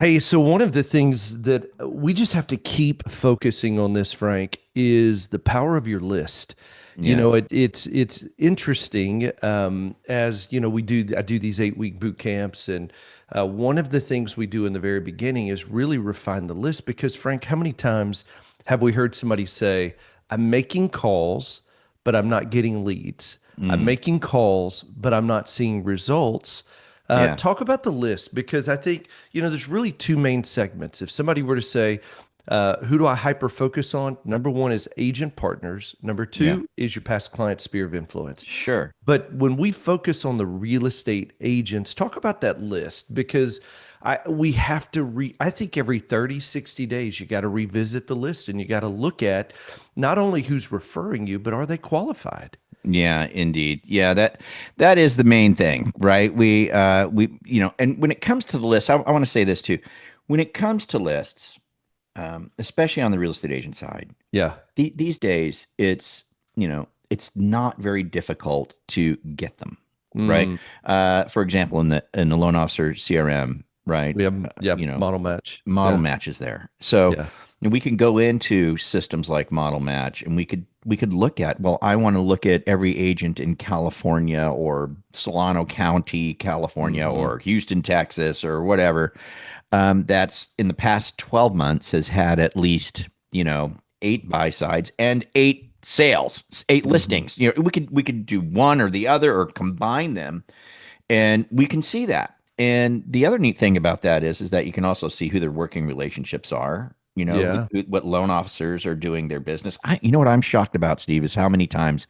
Hey, so one of the things that we just have to keep focusing on this, Frank, is the power of your list. Yeah. It's interesting. As you know, I do these 8 week boot camps, and one of the things we do in the very beginning is really refine the list. Because, Frank, how many times have we heard somebody say, "I'm making calls, but I'm not getting leads. I'm Mm, making calls, but I'm not seeing results." yeah. Talk about the list because I think, there's really two main segments. If somebody were to say, who do I hyper focus on? Number one is agent partners. Number Yeah. two is your past client sphere of influence. Sure. But when we focus on the real estate agents, talk about that list because we have to I think every 30, 60 days, you got to revisit the list and you got to look at not only who's referring you, but are they qualified? Yeah, indeed. Yeah, that is the main thing, right? And when it comes to the list, I want to say this too. When it comes to lists, especially on the real estate agent side, Yeah. these days it's not very difficult to get them, right? Mm, For example, in the loan officer CRM, right? we have, yeah, You know, model match. model Yeah. matches there. So Yeah. we can go into systems like model match and we could look at, well, I want to look at every agent in California or Solano County, California, Hmm. or Houston, Texas, or whatever, that's in the past 12 months has had at least, eight buy sides and eight sales, eight Hmm. listings. We could do one or the other or combine them, and we can see that. And the other neat thing about that is that you can also see who their working relationships are. Yeah. What loan officers are doing their business. You know what I'm shocked about, Steve, is how many times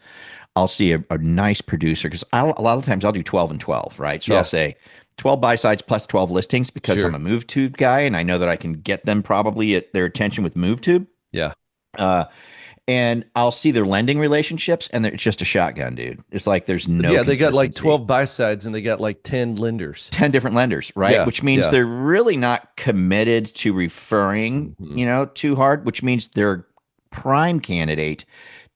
I'll see a nice producer because a lot of times I'll do 12 and 12, right? So I'll Yeah. say 12 buy sides plus 12 listings because I'm Sure. a MoveTube guy and I know that I can get them probably at their attention with MoveTube. Yeah. Uh, and I'll see their lending relationships, and it's just a shotgun, dude. It's like there's no Yeah. They got like consistency. 12 buy sides and they got like 10 lenders. 10 different lenders, right? Yeah. Which means Yeah. they're really not committed to referring, Hmm. too hard, which means they're a prime candidate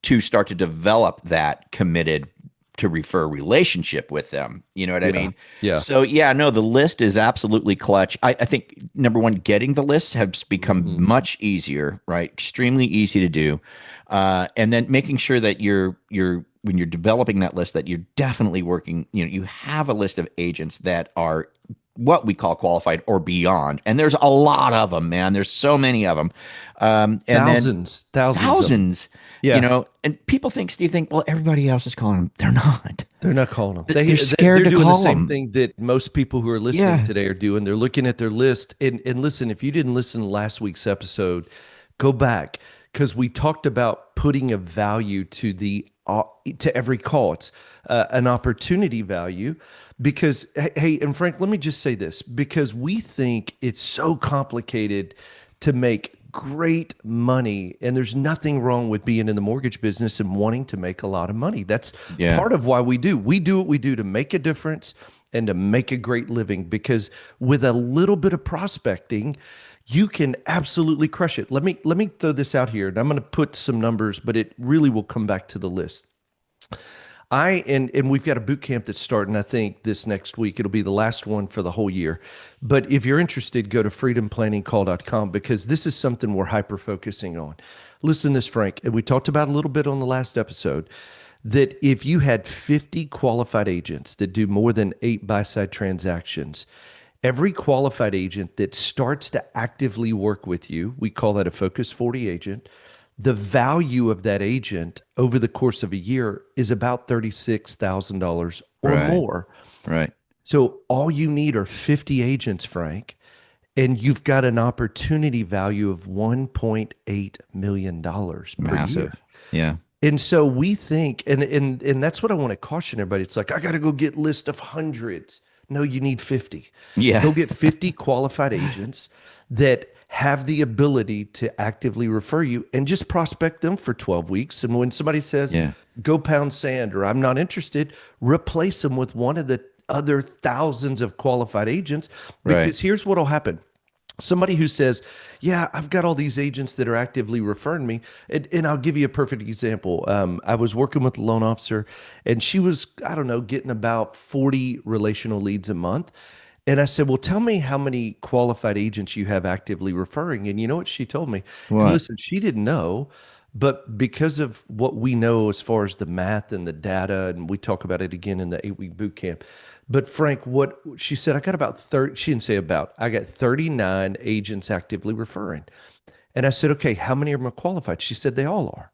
to start to develop that committed to refer relationship with them. You know what I Yeah. mean? Yeah. So yeah, no, the list is absolutely clutch. I think number one, getting the list has become Hmm. much easier, right? Extremely easy to do. And then making sure that you're when you're developing that list that you're definitely working, you have a list of agents that are what we call qualified or beyond. And there's a lot of them, man. There's so many of them. And then Thousands of them. thousands, Yeah. and people think, Steve, think, well, everybody else is calling them. They're not. They're not calling them. They're scared They're to doing the call same them. thing that most people who are listening Yeah. today are doing. They're looking at their list and listen, if you didn't listen to last week's episode, go back because we talked about putting a value to the to every call. It's an opportunity value because hey, and Frank, let me just say this because we think it's so complicated to make great money and there's nothing wrong with being in the mortgage business and wanting to make a lot of money. That's Yeah. part of why we do what we do to make a difference and to make a great living because with a little bit of prospecting you can absolutely crush it. Let me throw this out here and I'm going to put some numbers but it really will come back to the list. And we've got a boot camp that's starting, I think, this next week. It'll be the last one for the whole year. But if you're interested, go to freedomplanningcall.com because this is something we're hyper focusing on. Listen to this, Frank, and we talked about a little bit on the last episode that if you had 50 qualified agents that do more than 8 buy-side transactions, every qualified agent that starts to actively work with you, we call that a Focus 40 agent, the value of that agent over the course of a year is about $36,000 or Right. more. Right. So all you need are 50 agents, Frank, and you've got an opportunity value of $1.8 million per Massive. year. Yeah. And so we think, and that's what I want to caution everybody. It's like, I got to go get list of hundreds. No, you need 50. Yeah. Go get 50 qualified agents that have the ability to actively refer you and just prospect them for 12 weeks. And when somebody says, Yeah. go pound sand or I'm not interested, replace them with one of the other thousands of qualified agents. Right. Because here's what will happen somebody who says, yeah, I've got all these agents that are actively referring me. And I'll give you a perfect example. I was working with a loan officer and she was, I don't know, getting about 40 relational leads a month. And I said, well, tell me how many qualified agents you have actively referring. And you know what she told me? And What? listen, she didn't know, but because of what we know as far as the math and the data, and we talk about it again in the 8-week boot camp. But Frank, what she said, I got about 30, she didn't say about, I got 39 agents actively referring. And I said, okay, how many of them are qualified? She said, they all are.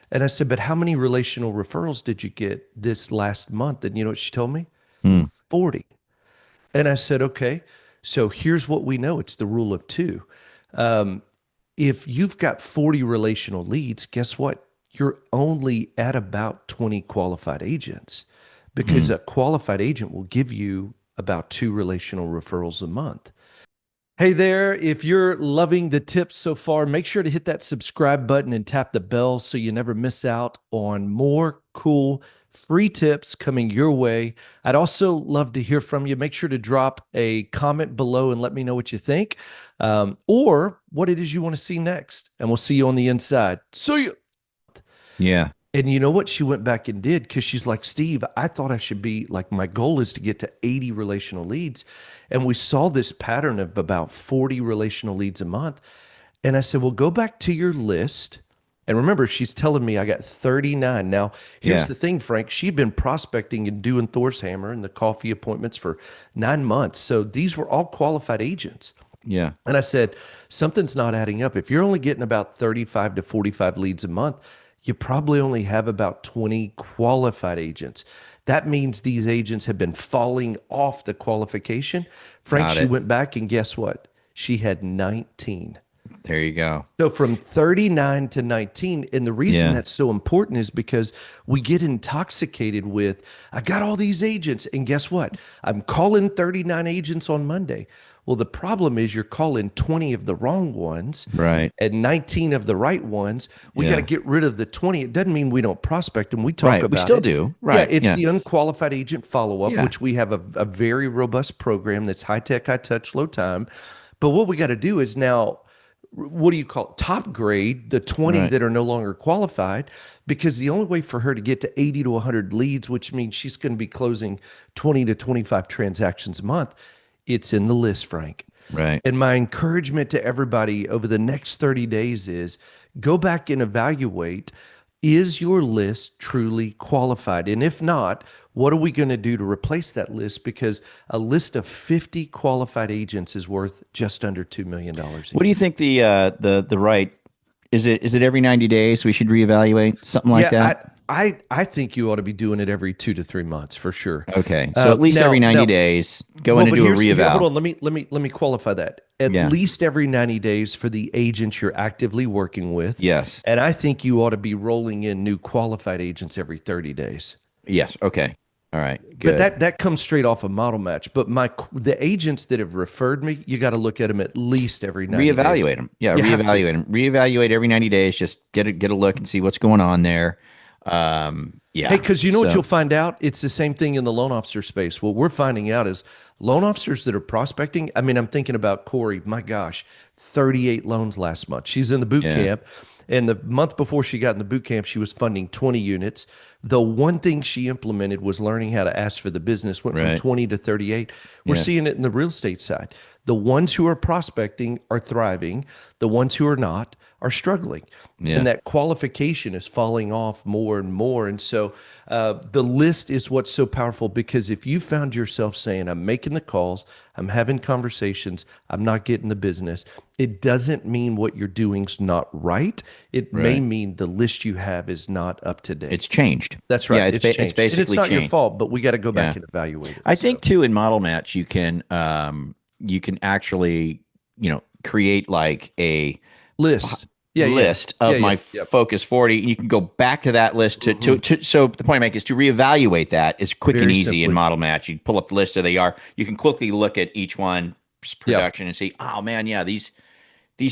And I said, but how many relational referrals did you get this last month? And you know what she told me? Hmm. 40. And I said, okay, so here's what we know. It's the rule of two. Um, if you've got 40 relational leads, guess what? You're only at about 20 qualified agents because Hmm. a qualified agent will give you about 2 relational referrals a month. Hey there, if you're loving the tips so far, make sure to hit that subscribe button and tap the bell so you never miss out on more cool free tips coming your way. I'd also love to hear from you. Make sure to drop a comment below and let me know what you think, or what it is you want to see next. And we'll see you on the inside. See you. Yeah. And you know what she went back and did? Because she's like, Steve, I thought I should be like, my goal is to get to 80 relational leads. And we saw this pattern of about 40 relational leads a month. And I said, well, go back to your list. And remember, she's telling me I got 39. Now, here's Yeah. the thing, Frank. She'd been prospecting and doing Thor's Hammer and the coffee appointments for 9 months. So these were all qualified agents. Yeah. And I said, something's not adding up. If you're only getting about 35 to 45 leads a month, you probably only have about 20 qualified agents. That means these agents have been falling off the qualification. Frank, Got she it. went back and guess what? She had 19. There you go. So from 39 to 19, and the reason Yeah. that's so important is because we get intoxicated with, I got all these agents, and guess what? I'm calling 39 agents on Monday. Well, the problem is you're calling 20 of the wrong ones Right. and 19 of the right ones. We got to Yeah. get rid of the 20. It doesn't mean we don't prospect them. We talk Right. We about still it. do. Yeah, Right. it's Yeah. the unqualified agent follow up, Yeah. which we have a very robust program that's high tech, high touch, low time. But what we got to do is now, what do you call it? Top grade the 20 Right. that are no longer qualified, because the only way for her to get to 80 to 100 leads, which means she's going to be closing 20 to 25 transactions a month, it's in the list, Frank. Right. And my encouragement to everybody over the next 30 days is go back and evaluate, is your list truly qualified? And if not, what are we going to do to replace that list? Because a list of 50 qualified agents is worth just under $2 million dollars a What do you year. think the right is it every 90 days we should reevaluate something like Yeah, that? I think you ought to be doing it every 2 to 3 months for sure. Okay. So at least every Now, 90 now, days go well, in and but do a here, hold reeval. on. Let me qualify that. At Yeah. least every 90 days for the agents you're actively working with. Yes. And I think you ought to be rolling in new qualified agents every 30 days. Yes. Okay. All right. But Good. that comes straight off a model match. But the agents that have referred me, you got to look at them at least every 90 days. Reevaluate them. Yeah, You have to. reevaluate them. Reevaluate every 90 days. Just get a look and see what's going on there. Hey, Yeah. because you know what So you'll find out? It's the same thing in the loan officer space. What we're finding out is loan officers that are prospecting. I mean, I'm thinking about Corey. My gosh, 38 loans last month. She's in the boot yeah. camp. And the month before she got in the boot camp, she was funding 20 units. The one thing she implemented was learning how to ask for the business, went from Right. 20 to 38. We're Yeah. seeing it in the real estate side. The ones who are prospecting are thriving, the ones who are not are struggling. Yeah. And that qualification is falling off more and more. And so the list is what's so powerful, because if you found yourself saying, I'm making the calls, I'm having conversations, I'm not getting the business, it doesn't mean what you're doing's not right. It may Right. mean the list you have is not up to date. It's changed. That's Yeah, right. It's it's changed. And it's basically not your changed. fault, but we got to go Yeah. back and evaluate it. I So think too in model match you can actually, create like a list. Yeah, yeah. list Yeah, of yeah. my Yep. focus 40, and you can go back to that list Mhm. so the point I make is to reevaluate that is quick and Very easy in simply. model match. You pull up the list of they are, you can quickly look at each one's Yeah, production and see, oh man, yeah, these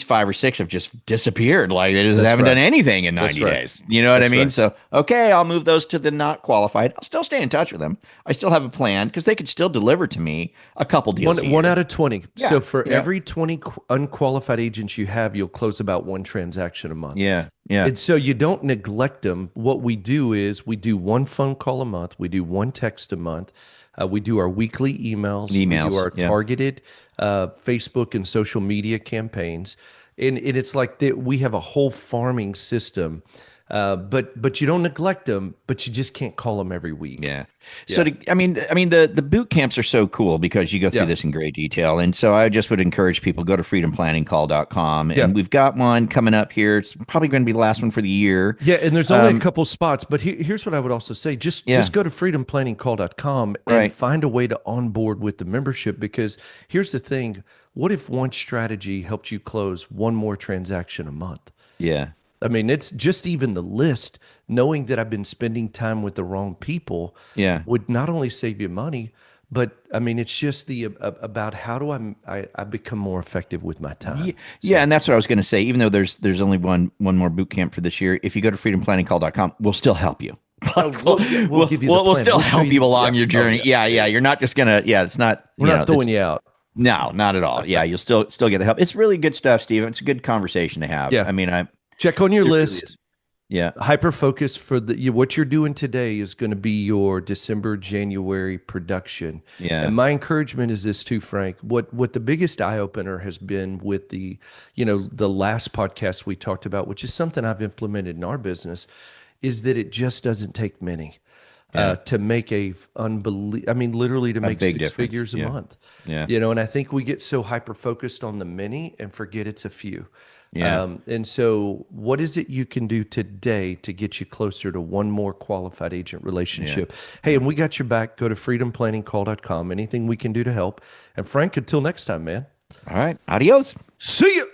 five or six have just disappeared. Like they just that's haven't done right. anything in That's 90 right. days. You know what I That's mean? right. So, okay, I'll move those to the not qualified. I'll still stay in touch with them. I still have a plan because they could still deliver to me a couple deals a One year. out of 20. Yeah. So for Yeah. every 20 unqualified agents you have, you'll close about one transaction a month. Yeah. Yeah. And so you don't neglect them. What we do is we do one phone call a month, we do one text a month. We do our weekly emails. We do Emails. our Yeah. targeted Facebook and social media campaigns. And it's like that we have a whole farming system, but you don't neglect them, but you just can't call them every week. Yeah. So Yeah. the boot camps are so cool because you go through Yeah. this in great detail. And so I just would encourage people go to freedomplanningcall.com, Yeah. and we've got one coming up here. It's probably going to be the last one for the year. Yeah, and there's only a couple spots, but here's what I would also say. Yeah. Just go to freedomplanningcall.com and Right. find a way to onboard with the membership, because here's the thing. What if one strategy helped you close one more transaction a month? Yeah. I mean, it's just even the list, knowing that I've been spending time with the wrong people Yeah. would not only save you money, but I mean, it's just the about how do I become more effective with my Yeah, time. yeah, So and that's what I was going to say. Even though there's only one more boot camp for this year, if you go to freedomplanningcall.com, we'll still help you. we'll give you the We'll plan. still We'll show help you. you Yeah. along your Oh journey. yeah. Yeah, Yeah. yeah. You're not just gonna. Yeah, it's not. We're not throwing It's you out. no, not at all. Yeah, you'll still get the help. It's really good stuff, Steve. It's a good conversation to have. Yeah. I mean, Check on your it really list. is. Yeah, Hyper focus for what you're doing today is going to be your December, January production. yeah, And my encouragement is this too, Frank. What the biggest eye opener has been with the last podcast we talked about, which is something I've implemented in our business, is that it just doesn't take many yeah. to make I mean, literally to A make big six difference. figures a Yeah, month. yeah, And I think we get so hyper focused on the many and forget it's a few. yeah, And so, what is it you can do today to get you closer to one more qualified agent yeah, relationship? Hey, yeah. and we got your back. Go to freedomplanningcall.com. Anything we can do to help. And Frank, until next time, man. All right. Adios. See you.